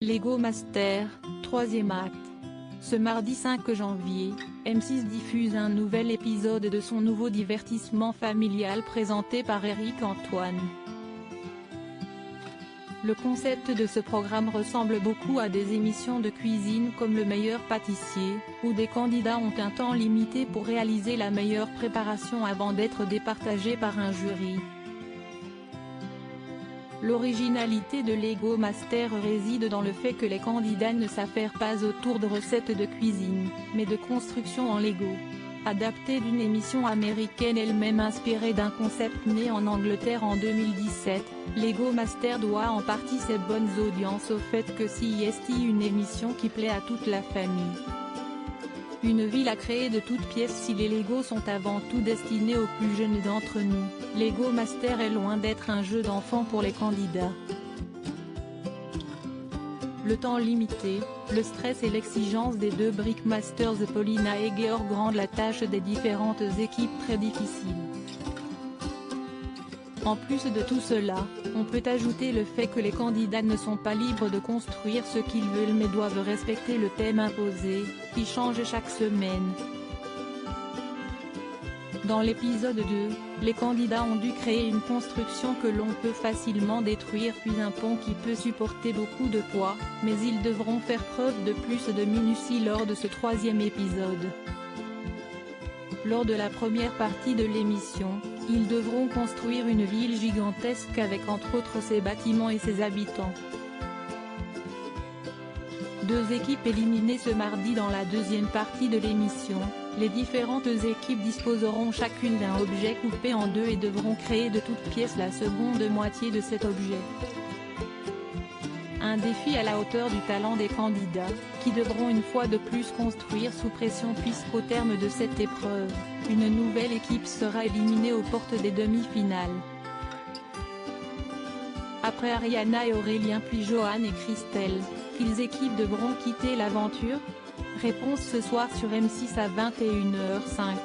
Lego Master, troisième acte. Ce mardi 5 janvier, M6 diffuse un nouvel épisode de son nouveau divertissement familial présenté par Éric Antoine. Le concept de ce programme ressemble beaucoup à des émissions de cuisine comme Le meilleur pâtissier, où des candidats ont un temps limité pour réaliser la meilleure préparation avant d'être départagés par un jury. L'originalité de Lego Master réside dans le fait que les candidats ne s'affairent pas autour de recettes de cuisine, mais de construction en Lego. Adapté d'une émission américaine elle-même inspirée d'un concept né en Angleterre en 2017, Lego Master doit en partie ses bonnes audiences au fait que c'est une émission qui plaît à toute la famille. Une ville à créer de toutes pièces. Si les Lego sont avant tout destinés aux plus jeunes d'entre nous, Lego Master est loin d'être un jeu d'enfant pour les candidats. Le temps limité, le stress et l'exigence des deux Brickmasters Paulina et Georg rendent la tâche des différentes équipes très difficile. En plus de tout cela, on peut ajouter le fait que les candidats ne sont pas libres de construire ce qu'ils veulent mais doivent respecter le thème imposé, qui change chaque semaine. Dans l'épisode 2, les candidats ont dû créer une construction que l'on peut facilement détruire puis un pont qui peut supporter beaucoup de poids, mais ils devront faire preuve de plus de minutie lors de ce troisième épisode. Lors de la première partie de l'émission, ils devront construire une ville gigantesque avec entre autres ses bâtiments et ses habitants. Deux équipes éliminées ce mardi dans la deuxième partie de l'émission. Les différentes équipes disposeront chacune d'un objet coupé en deux et devront créer de toutes pièces la seconde moitié de cet objet. Un défi à la hauteur du talent des candidats, qui devront une fois de plus construire sous pression puisqu'au terme de cette épreuve, une nouvelle équipe sera éliminée aux portes des demi-finales. Après Ariana et Aurélien puis Johan et Christelle, quelles équipes devront quitter l'aventure? Réponse ce soir sur M6 à 21h05.